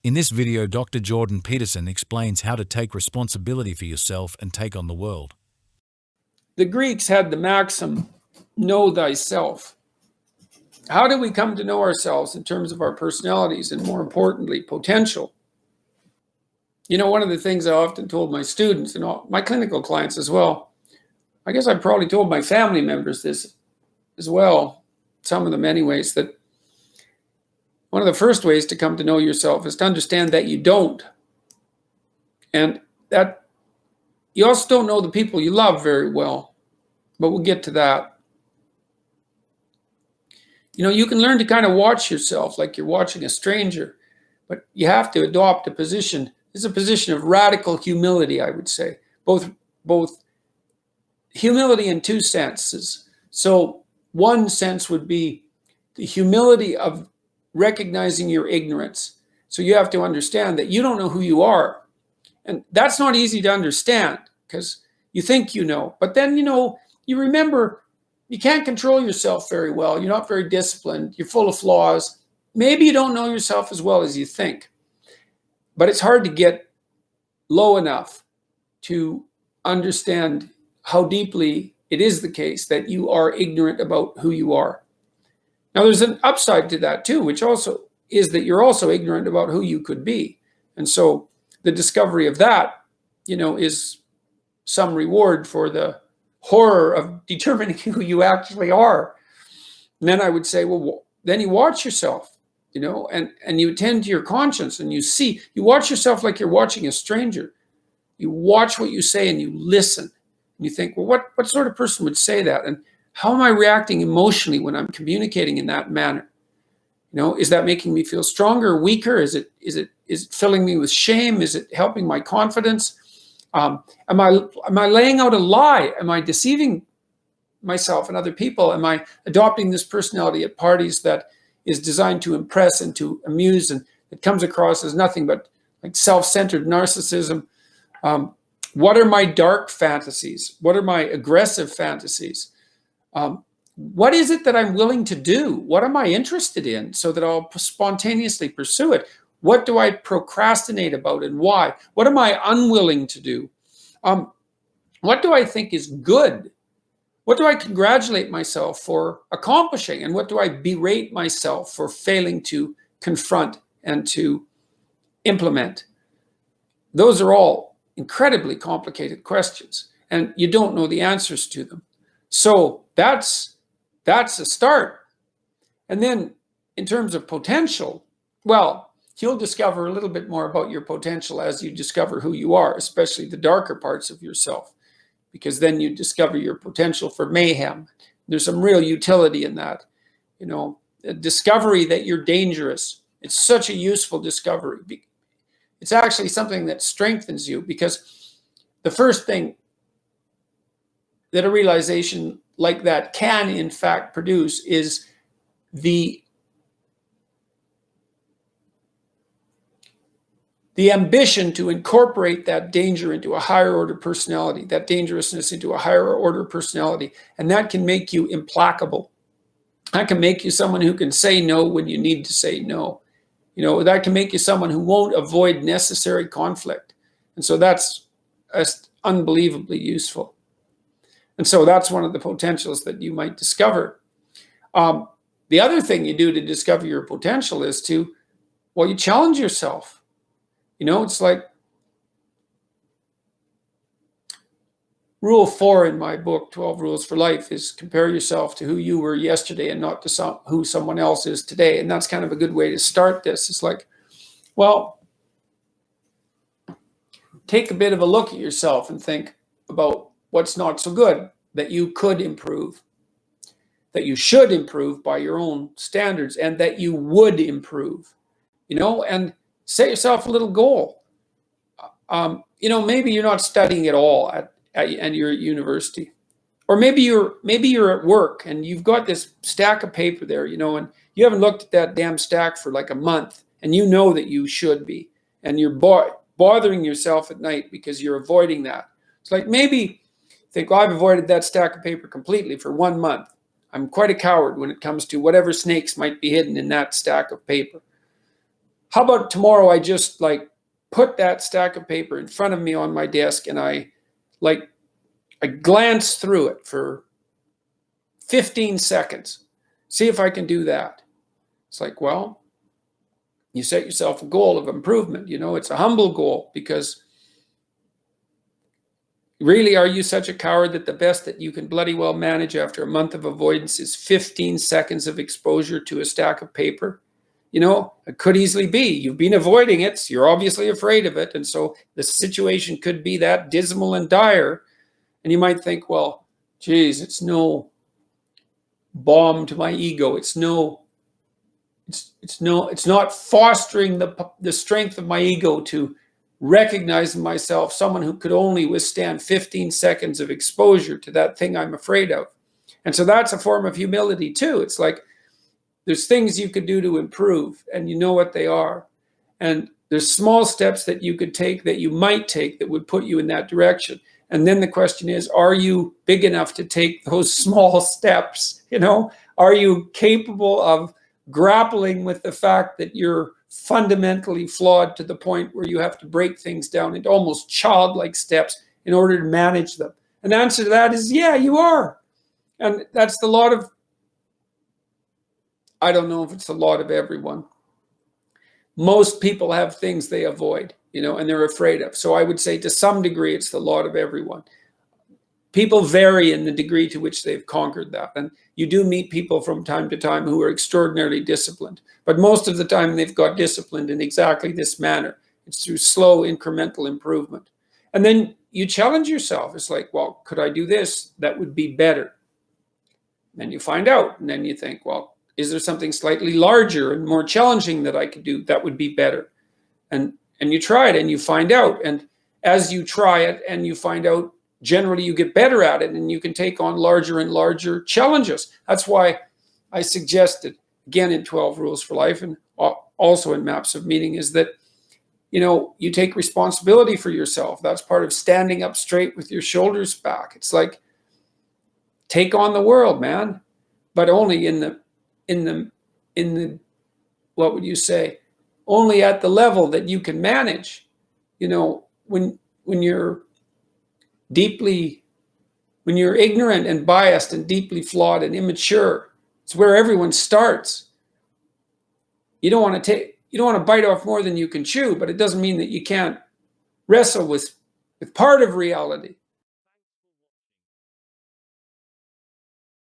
In this video, Dr. Jordan Peterson explains how to take responsibility for yourself and take on the world. The Greeks had the maxim, know thyself. How do we come to know ourselves in terms of our personalities and, more importantly, potential? You know, one of the things I often told my students and all my clinical clients as well, I guess I probably told my family members this as well, some of them anyways, that one of the first ways to come to know yourself is to understand that you don't. And that you also don't know the people you love very well, but we'll get to that. You know, you can learn to kind of watch yourself like you're watching a stranger, but you have to adopt a position. It's a position of radical humility, I would say, both humility in two senses. So one sense would be the humility of recognizing your ignorance. So you have to understand that you don't know who you are. And that's not easy to understand because you think you know. But then, you remember you can't control yourself very well. You're not very disciplined. You're full of flaws. Maybe you don't know yourself as well as you think. But it's hard to get low enough to understand how deeply it is the case that you are ignorant about who you are. Now, there's an upside to that too, which also is that you're also ignorant about who you could be. And so the discovery of that, is some reward for the horror of determining who you actually are. And then I would say, well, then you watch yourself, and you attend to your conscience and you watch yourself like you're watching a stranger. You watch what you say and you listen. And you think, well, what sort of person would say that? And how am I reacting emotionally when I'm communicating in that manner? Is that making me feel stronger or weaker? Is it filling me with shame? Is it helping my confidence? Am I laying out a lie? Am I deceiving myself and other people? Am I adopting this personality at parties that is designed to impress and to amuse, and it comes across as nothing but like self-centered narcissism? What are my dark fantasies? What are my aggressive fantasies? What is it that I'm willing to do? What am I interested in so that I'll spontaneously pursue it? What do I procrastinate about and why? What am I unwilling to do? What do I think is good? What do I congratulate myself for accomplishing? And what do I berate myself for failing to confront and to implement? Those are all incredibly complicated questions, and you don't know the answers to them. So that's a start. And then in terms of potential, well, you'll discover a little bit more about your potential as you discover who you are, especially the darker parts of yourself, because then you discover your potential for mayhem. There's some real utility in that. A discovery that you're dangerous. It's such a useful discovery. It's actually something that strengthens you, because the first thing that a realization like that can, in fact, produce is the ambition to incorporate that danger into a higher order personality, that dangerousness into a higher order personality. And that can make you implacable. That can make you someone who can say no when you need to say no. That can make you someone who won't avoid necessary conflict. And so that's unbelievably useful. And so that's one of the potentials that you might discover. The other thing you do to discover your potential is you challenge yourself. It's like Rule 4 in my book, 12 Rules for Life, is compare yourself to who you were yesterday and not to who someone else is today. And that's kind of a good way to start this. It's like, well, take a bit of a look at yourself and think about what's not so good that you could improve, that you should improve by your own standards, and that you would improve, and set yourself a little goal. Maybe you're not studying at all and you're at university, or maybe you're at work and you've got this stack of paper there, and you haven't looked at that damn stack for like a month, and you know that you should be, and you're bothering yourself at night because you're avoiding that. It's like, maybe think, well, I've avoided that stack of paper completely for 1 month. I'm quite a coward when it comes to whatever snakes might be hidden in that stack of paper. How about tomorrow I just like put that stack of paper in front of me on my desk and I glance through it for 15 seconds. See if I can do that. It's like, well, you set yourself a goal of improvement. It's a humble goal, because really, are you such a coward that the best that you can bloody well manage after a month of avoidance is 15 seconds of exposure to a stack of paper? It could easily be you've been avoiding it, so you're obviously afraid of it, and so the situation could be that dismal and dire, and you might think, well, geez, it's no balm to my ego. It's not fostering the strength of my ego to recognize in myself someone who could only withstand 15 seconds of exposure to that thing I'm afraid of. And so that's a form of humility too. It's like there's things you could do to improve, and you know what they are. And there's small steps that you could take, that you might take, that would put you in that direction. And then the question is, are you big enough to take those small steps? Are you capable of grappling with the fact that you're fundamentally flawed to the point where you have to break things down into almost childlike steps in order to manage them? And the answer to that is, yeah, you are. And that's the lot of, I don't know if it's the lot of everyone. Most people have things they avoid, and they're afraid of. So I would say to some degree, it's the lot of everyone. People vary in the degree to which they've conquered that. And you do meet people from time to time who are extraordinarily disciplined. But most of the time, they've got disciplined in exactly this manner. It's through slow, incremental improvement. And then you challenge yourself. It's like, well, could I do this? That would be better. And then you find out. And then you think, well, is there something slightly larger and more challenging that I could do that would be better? And you try it and you find out. And as you try it and you find out, generally you get better at it, and you can take on larger and larger challenges. That's why I suggested, again, in 12 Rules for Life and also in Maps of Meaning, is that, you take responsibility for yourself. That's part of standing up straight with your shoulders back. It's like, take on the world, man, but only in the what would you say? Only at the level that you can manage. When you're ignorant and biased and deeply flawed and immature, it's where everyone starts. You don't want to bite off more than you can chew, but it doesn't mean that you can't wrestle with part of reality.